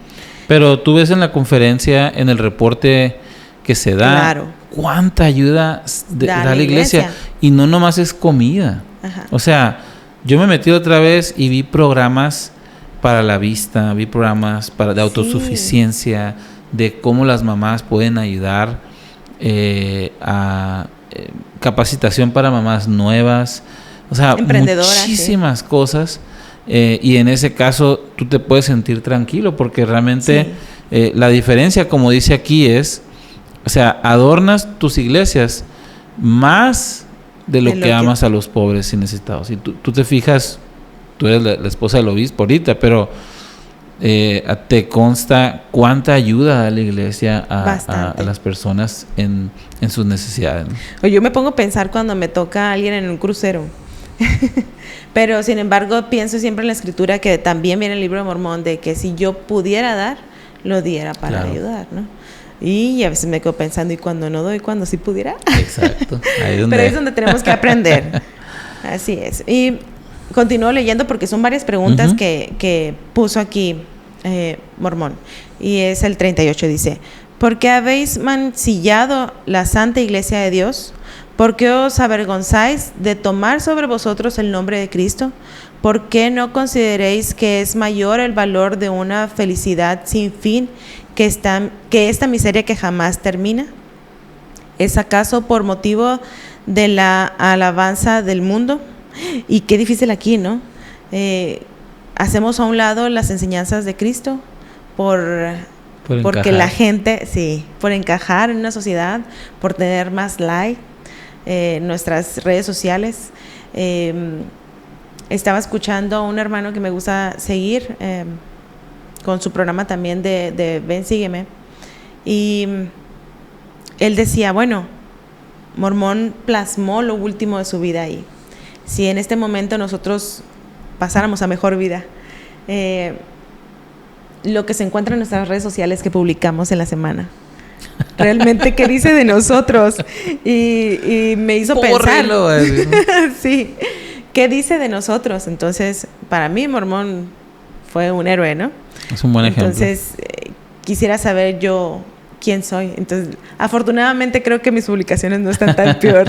Pero tú ves en la conferencia, en el reporte que se da, claro, cuánta ayuda da la iglesia. Y no nomás es comida. Ajá. O sea, yo me metí otra vez y vi programas para la vista, vi programas de autosuficiencia, de cómo las mamás pueden ayudar a capacitación para mamás nuevas. O sea, muchísimas cosas. Y en ese caso tú te puedes sentir tranquilo porque realmente la diferencia, como dice aquí, es, o sea, adornas tus iglesias más de lo que amas a los pobres y necesitados. Y tú te fijas, tú eres la esposa del obispo ahorita, pero te consta cuánta ayuda da la iglesia a las personas en sus necesidades, ¿no? Yo me pongo a pensar cuando me toca a alguien en un crucero. Pero sin embargo pienso siempre en la escritura que también viene el libro de Mormón, de que si yo pudiera dar, lo diera para ayudar, ¿no? Y a veces me quedo pensando, ¿y cuando no doy, cuando sí pudiera? Exacto. Pero es donde tenemos que aprender. Así es. Y continúo leyendo porque son varias preguntas que puso aquí Mormón. Y es el 38, dice: ¿por qué habéis mancillado la santa iglesia de Dios? ¿Por qué os avergonzáis de tomar sobre vosotros el nombre de Cristo? ¿Por qué no consideréis que es mayor el valor de una felicidad sin fin que esta miseria que jamás termina? ¿Es acaso por motivo de la alabanza del mundo? Y qué difícil aquí, ¿no? Hacemos a un lado las enseñanzas de Cristo porque la gente, por encajar en una sociedad, por tener más like, nuestras redes sociales. Estaba escuchando a un hermano que me gusta seguir con su programa también de Ven, Sígueme, y él decía, bueno, Mormón plasmó lo último de su vida ahí. Si en este momento nosotros pasáramos a mejor vida, lo que se encuentra en nuestras redes sociales que publicamos en la semana, realmente qué dice de nosotros, y me hizo pensar, sí, qué dice de nosotros. Entonces para mí Mormón fue un héroe, ¿no? Es un buen ejemplo. Entonces quisiera saber yo quién soy. Entonces afortunadamente creo que mis publicaciones no están tan peor.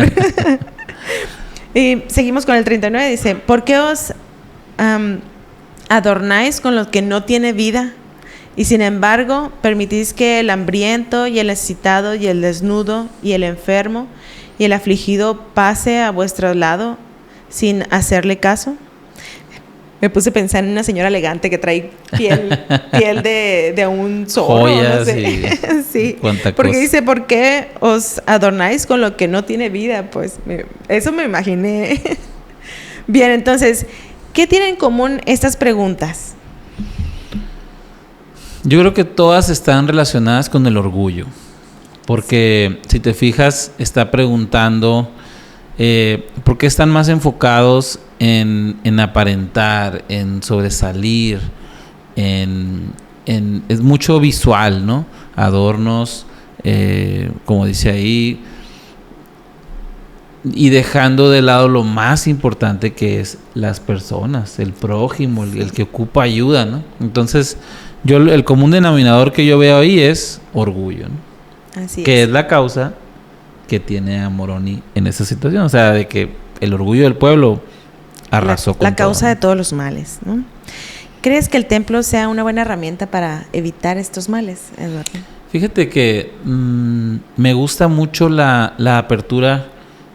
Y seguimos con el 39, dice: ¿por qué os adornáis con lo que no tiene vida? Y sin embargo, permitís que el hambriento y el necesitado y el desnudo y el enfermo y el afligido pase a vuestro lado sin hacerle caso. Me puse a pensar en una señora elegante que trae piel de un zorro, joyas, no sé. Sí, porque cosa. dice: ¿por qué os adornáis con lo que no tiene vida? Pues eso me imaginé. Bien, entonces, ¿qué tienen en común estas preguntas? Yo creo que todas están relacionadas con el orgullo, porque si te fijas, está preguntando por qué están más enfocados en aparentar, en sobresalir, es mucho visual, ¿no? Adornos, como dice ahí, y dejando de lado lo más importante, que es las personas, el prójimo, el que ocupa ayuda, ¿no? Entonces, el común denominador que yo veo ahí es orgullo, ¿no? Así que es la causa que tiene a Moroni en esa situación, o sea, de que el orgullo del pueblo arrasó con la causa todo, ¿no? de todos los males, ¿no? ¿Crees que el templo sea una buena herramienta para evitar estos males, Eduardo? Fíjate que me gusta mucho la apertura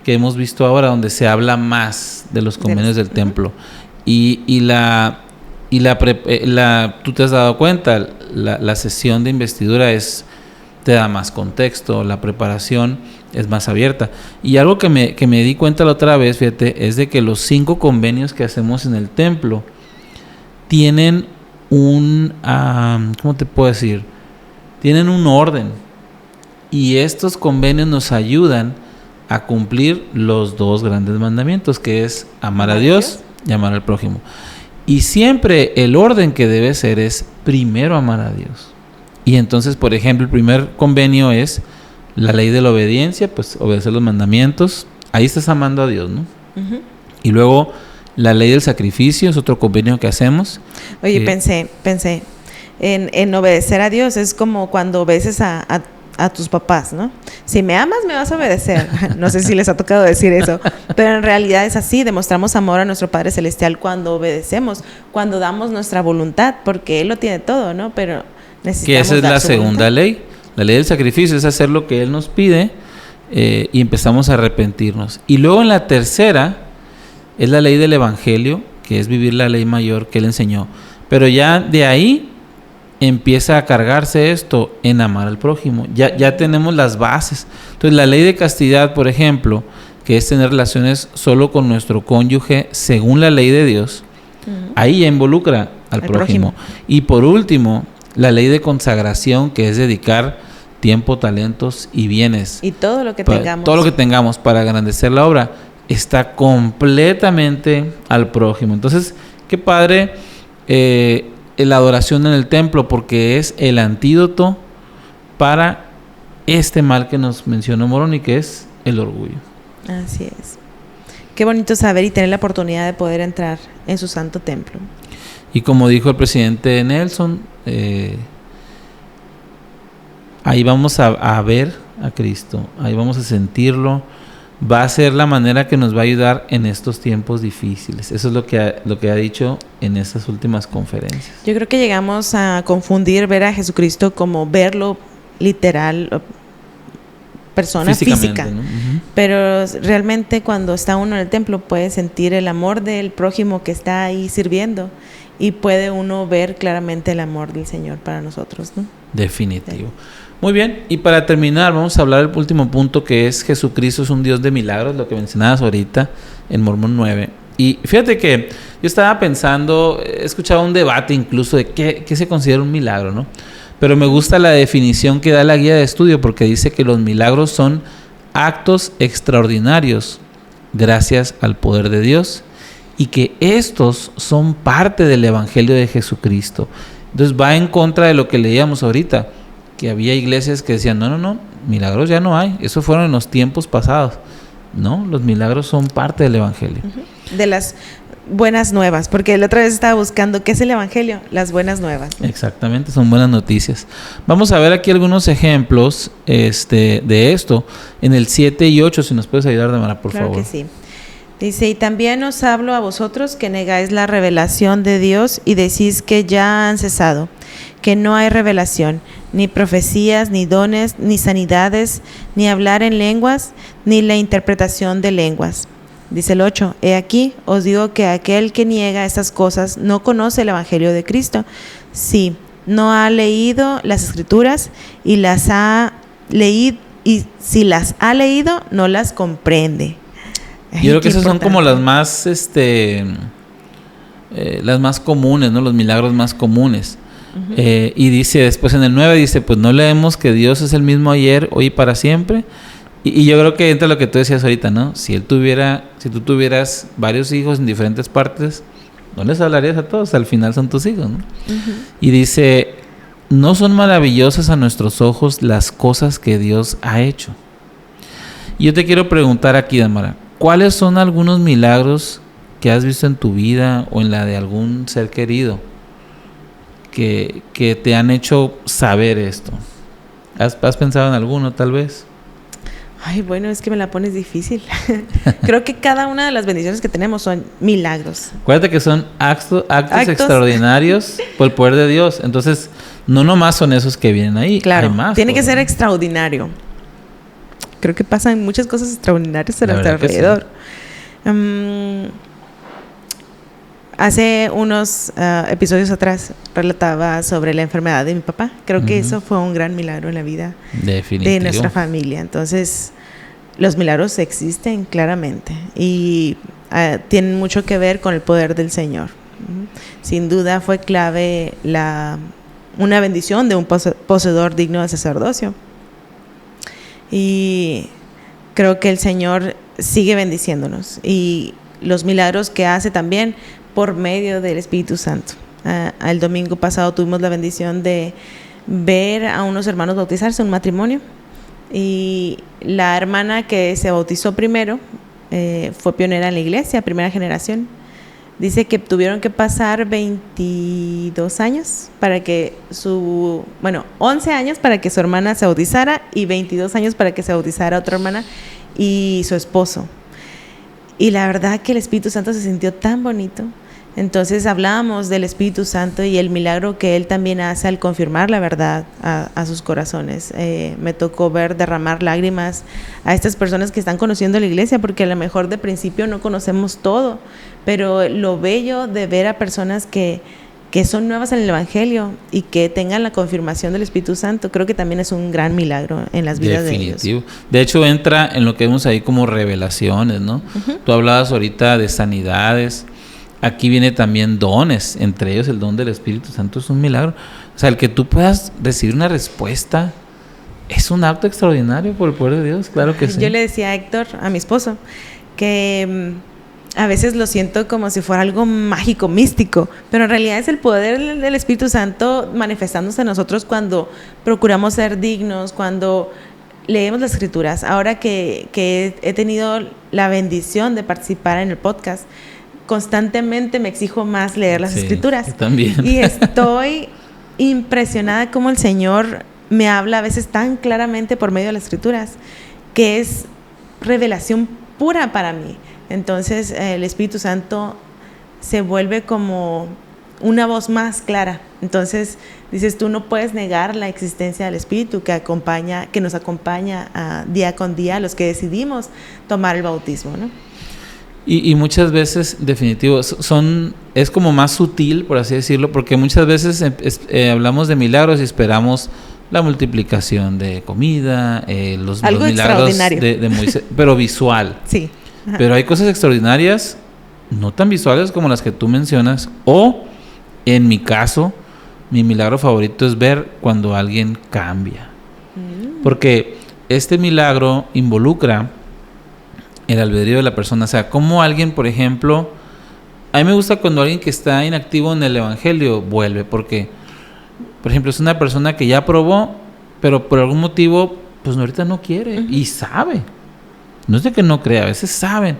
que hemos visto ahora, donde se habla más de los convenios del templo. Tú te has dado cuenta, la sesión de investidura te da más contexto, la preparación es más abierta. Y algo que me di cuenta la otra vez, fíjate, es de que los 5 convenios que hacemos en el templo tienen ¿cómo te puedo decir? Tienen un orden. Y estos convenios nos ayudan a cumplir los 2 grandes mandamientos, que es amar a Dios y amar al prójimo. Y siempre el orden que debe ser es primero amar a Dios. Y entonces, por ejemplo, el primer convenio es la ley de la obediencia, pues obedecer los mandamientos. Ahí estás amando a Dios, ¿no? Uh-huh. Y luego la ley del sacrificio es otro convenio que hacemos. Oye, pensé en obedecer a Dios. Es como cuando obedeces a tus papás, ¿no? Si me amas, me vas a obedecer. No sé si les ha tocado decir eso, pero en realidad es así. Demostramos amor a nuestro Padre Celestial cuando obedecemos, cuando damos nuestra voluntad, porque Él lo tiene todo, ¿no? Pero necesitamos que esa es la segunda ley. La ley del sacrificio es hacer lo que Él nos pide y empezamos a arrepentirnos. Y luego en la tercera es la ley del evangelio, que es vivir la ley mayor que Él enseñó. Pero ya de ahí empieza a cargarse esto en amar al prójimo. Ya tenemos las bases. Entonces la ley de castidad, por ejemplo, que es tener relaciones solo con nuestro cónyuge según la ley de Dios, ahí ya involucra al prójimo. Y por último, la ley de consagración, que es dedicar tiempo, talentos y bienes. Y todo lo que tengamos. Todo lo que tengamos para engrandecer la obra está completamente al prójimo. Entonces, qué padre la adoración en el templo, porque es el antídoto para este mal que nos mencionó Moroni, que es el orgullo. Así es. Qué bonito saber y tener la oportunidad de poder entrar en su santo templo. Y como dijo el presidente Nelson, ahí vamos a ver a Cristo, ahí vamos a sentirlo. Va a ser la manera que nos va a ayudar en estos tiempos difíciles. Eso es lo que ha dicho en estas últimas conferencias. Yo creo que llegamos a confundir ver a Jesucristo como verlo literal, persona física, ¿no? Uh-huh. Pero realmente cuando está uno en el templo puede sentir el amor del prójimo que está ahí sirviendo y puede uno ver claramente el amor del Señor para nosotros, ¿no? Definitivo. Muy bien, y para terminar vamos a hablar del último punto, que es Jesucristo es un Dios de milagros, lo que mencionabas ahorita en Mormón 9. Y fíjate que yo estaba pensando, he escuchado un debate incluso de qué se considera un milagro, ¿no? Pero me gusta la definición que da la guía de estudio, porque dice que los milagros son actos extraordinarios gracias al poder de Dios y que estos son parte del Evangelio de Jesucristo. Entonces va en contra de lo que leíamos ahorita, que había iglesias que decían, no, milagros ya no hay, eso fueron en los tiempos pasados. No, los milagros son parte del Evangelio. Uh-huh. De las buenas nuevas, porque la otra vez estaba buscando qué es el Evangelio, las buenas nuevas, ¿no? Exactamente, son buenas noticias. Vamos a ver aquí algunos ejemplos de esto, en el 7 y 8, si nos puedes ayudar, Damara, por favor. Claro que sí. Dice, y también os hablo a vosotros que negáis la revelación de Dios y decís que ya han cesado, que no hay revelación, ni profecías, ni dones, ni sanidades, ni hablar en lenguas, ni la interpretación de lenguas. Dice el 8, he aquí, os digo que aquel que niega estas cosas no conoce el Evangelio de Cristo. Sí, no ha leído las Escrituras y las ha leído, y si las ha leído, no las comprende. Yo creo que esas son como las más, las más comunes, ¿no? Los milagros más comunes. Uh-huh. Y dice, después en el 9 dice, pues no leemos que Dios es el mismo ayer, hoy y para siempre. Y yo creo que entra lo que tú decías ahorita, ¿no? Si tú tuvieras varios hijos en diferentes partes, no les hablarías a todos, al final son tus hijos, ¿no? Uh-huh. Y dice, no son maravillosas a nuestros ojos las cosas que Dios ha hecho. Y yo te quiero preguntar aquí, Damara, ¿cuáles son algunos milagros que has visto en tu vida o en la de algún ser querido que te han hecho saber esto? ¿Has pensado en alguno, tal vez? Ay, bueno, es que me la pones difícil. Creo que cada una de las bendiciones que tenemos son milagros. Acuérdate que son actos extraordinarios por el poder de Dios. Entonces, no nomás son esos que vienen ahí. Claro, hay más tiene que cosas. ser extraordinario. Creo que pasan muchas cosas extraordinarias a La nuestro verdad que sí. alrededor. Hace unos episodios atrás relataba sobre la enfermedad de mi papá. Creo que eso fue un gran milagro en la vida Definitivo. de nuestra familia. Entonces, los milagros existen claramente y tienen mucho que ver con el poder del Señor. Sin duda fue clave una bendición de un poseedor digno de sacerdocio. Y creo que el Señor sigue bendiciéndonos y los milagros que hace también por medio del Espíritu Santo. El domingo pasado tuvimos la bendición de ver a unos hermanos bautizarse en un matrimonio y la hermana que se bautizó primero fue pionera en la iglesia, primera generación. Dice que tuvieron que pasar 22 años para que 11 años para que su hermana se bautizara y 22 años para que se bautizara otra hermana y su esposo. Y la verdad que el Espíritu Santo se sintió tan bonito. Entonces hablábamos del Espíritu Santo y el milagro que Él también hace al confirmar la verdad a sus corazones. Me tocó ver derramar lágrimas a estas personas que están conociendo la iglesia, porque a lo mejor de principio no conocemos todo, pero lo bello de ver a personas que son nuevas en el Evangelio y que tengan la confirmación del Espíritu Santo, creo que también es un gran milagro en las vidas de ellos. De hecho, entra en lo que vemos ahí como revelaciones, ¿no? Tú hablabas ahorita de sanidades. Aquí viene también dones, entre ellos el don del Espíritu Santo es un milagro. O sea, el que tú puedas recibir una respuesta es un acto extraordinario por el poder de Dios, claro que sí. Yo le decía a Héctor, a mi esposo, que a veces lo siento como si fuera algo mágico, místico, pero en realidad es el poder del Espíritu Santo manifestándose en nosotros cuando procuramos ser dignos, cuando leemos las Escrituras. Ahora que he tenido la bendición de participar en el podcast, constantemente me exijo más leer las Escrituras. Yo también. Y estoy impresionada cómo el Señor me habla a veces tan claramente por medio de las Escrituras, que es revelación pura para mí. Entonces el Espíritu Santo se vuelve como una voz más clara. Entonces dices, tú no puedes negar la existencia del Espíritu que nos acompaña día con día a los que decidimos tomar el bautismo, ¿no? Y muchas veces, definitivo, es como más sutil, por así decirlo, porque muchas veces hablamos de milagros y esperamos la multiplicación de comida, los milagros de Moisés, pero visual. Sí. Ajá. Pero hay cosas extraordinarias, no tan visuales como las que tú mencionas, o en mi caso, mi milagro favorito es ver cuando alguien cambia. Porque este milagro involucra el albedrío de la persona. O sea, como alguien, por ejemplo, a mí me gusta cuando alguien que está inactivo en el evangelio vuelve, porque, por ejemplo, es una persona que ya probó, pero por algún motivo, pues ahorita no quiere y sabe. No es de que no crea, a veces saben,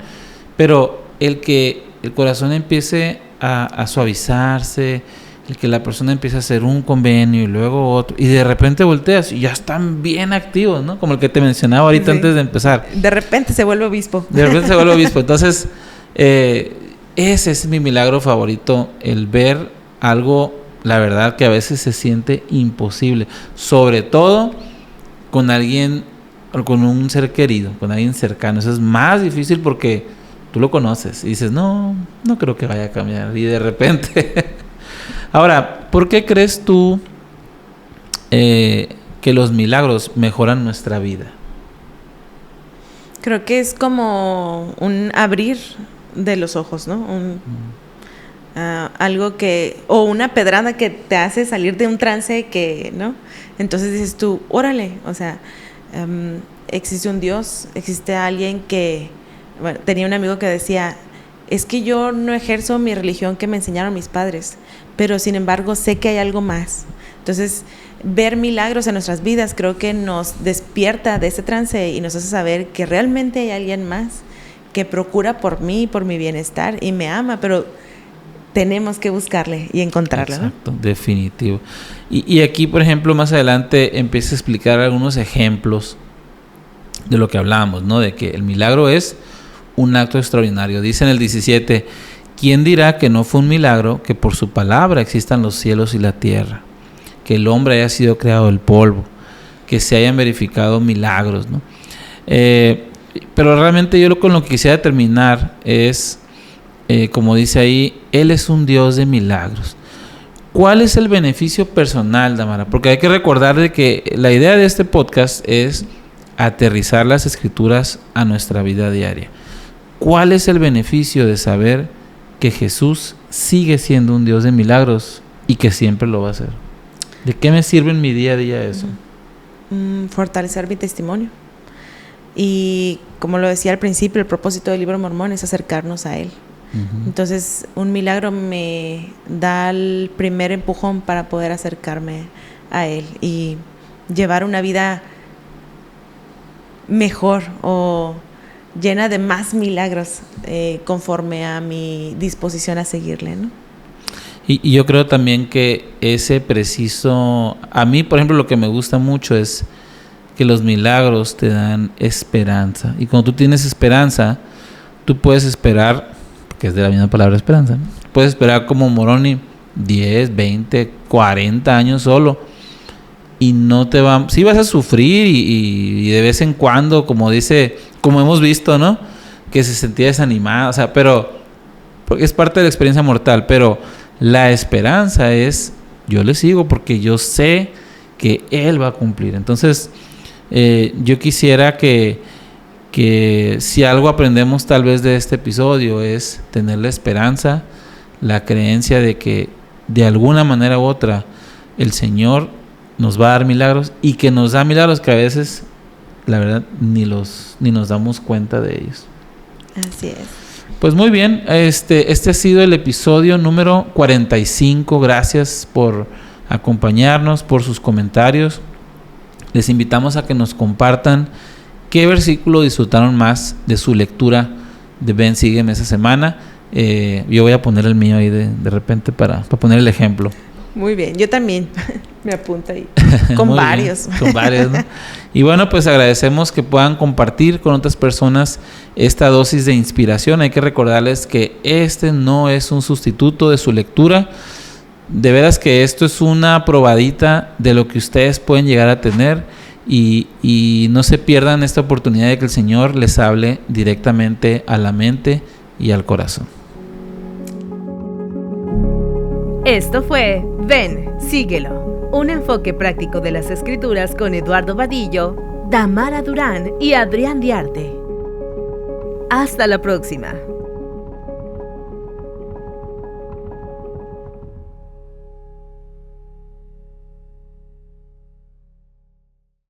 pero el que el corazón empiece a suavizarse, el que la persona empiece a hacer un convenio y luego otro, y de repente volteas y ya están bien activos, ¿no? Como el que te mencionaba ahorita antes de empezar. De repente se vuelve obispo. Entonces, ese es mi milagro favorito, el ver algo, la verdad, que a veces se siente imposible, sobre todo con alguien, con un ser querido, con alguien cercano. Eso es más difícil porque tú lo conoces y dices, no creo que vaya a cambiar, y de repente... Ahora, ¿por qué crees tú que los milagros mejoran nuestra vida? Creo que es como un abrir de los ojos, ¿no? Algo o una pedrada que te hace salir de un trance ¿no? Entonces dices tú, órale, o sea, existe un Dios, existe alguien bueno, tenía un amigo que decía, es que yo no ejerzo mi religión que me enseñaron mis padres, pero sin embargo sé que hay algo más. Entonces, ver milagros en nuestras vidas creo que nos despierta de ese trance y nos hace saber que realmente hay alguien más que procura por mí, por mi bienestar y me ama, pero tenemos que buscarle y encontrarlo. Exacto, ¿no? Definitivo. Y aquí, por ejemplo, más adelante empieza a explicar algunos ejemplos de lo que hablamos, ¿no? De que el milagro es un acto extraordinario. Dice en el 17, ¿quién dirá que no fue un milagro que por su palabra existan los cielos y la tierra? que el hombre haya sido creado del polvo, que se hayan verificado milagros, ¿no? Pero realmente yo con lo que quisiera terminar es, como dice ahí, Él es un Dios de milagros. ¿Cuál es el beneficio personal, Damara? Porque hay que recordar de que la idea de este podcast es aterrizar las escrituras a nuestra vida diaria. ¿Cuál es el beneficio de saber que Jesús sigue siendo un Dios de milagros y que siempre lo va a hacer? ¿De qué me sirve en mi día a día eso? Fortalecer mi testimonio. Y como lo decía al principio, el propósito del libro de Mormón es acercarnos a Él. Entonces, un milagro me da el primer empujón para poder acercarme a Él y llevar una vida mejor o llena de más milagros, conforme a mi disposición a seguirle, ¿no? Y yo creo también que ese preciso... A mí, por ejemplo, lo que me gusta mucho es que los milagros te dan esperanza. Y cuando tú tienes esperanza, tú puedes esperar, que es de la misma palabra esperanza, ¿no? Puedes esperar como Moroni 10, 20, 40 años solo y no te va... Sí vas a sufrir y de vez en cuando, como dice, como hemos visto, ¿no? Que se sentía desanimado, o sea, pero porque es parte de la experiencia mortal, pero la esperanza es, yo le sigo porque yo sé que Él va a cumplir. Entonces, yo quisiera que si algo aprendemos tal vez de este episodio es tener la esperanza, la creencia de que de alguna manera u otra el Señor nos va a dar milagros y que nos da milagros que a veces la verdad ni nos damos cuenta de ellos. Así es. Pues muy bien, este ha sido el episodio número 45. Gracias por acompañarnos, por sus comentarios. Les invitamos a que nos compartan qué versículo disfrutaron más de su lectura de Ven, Sígueme esa semana. Yo voy a poner el mío ahí de repente para poner el ejemplo. Muy bien, yo también me apunto ahí con varios. Bien, con varios, ¿no? Y bueno, pues agradecemos que puedan compartir con otras personas esta dosis de inspiración. Hay que recordarles que este no es un sustituto de su lectura. De veras que esto es una probadita de lo que ustedes pueden llegar a tener y no se pierdan esta oportunidad de que el Señor les hable directamente a la mente y al corazón. Esto fue Ven, Síguelo, un enfoque práctico de las Escrituras con Eduardo Vadillo, Damara Durán y Adrián Diarte. Hasta la próxima.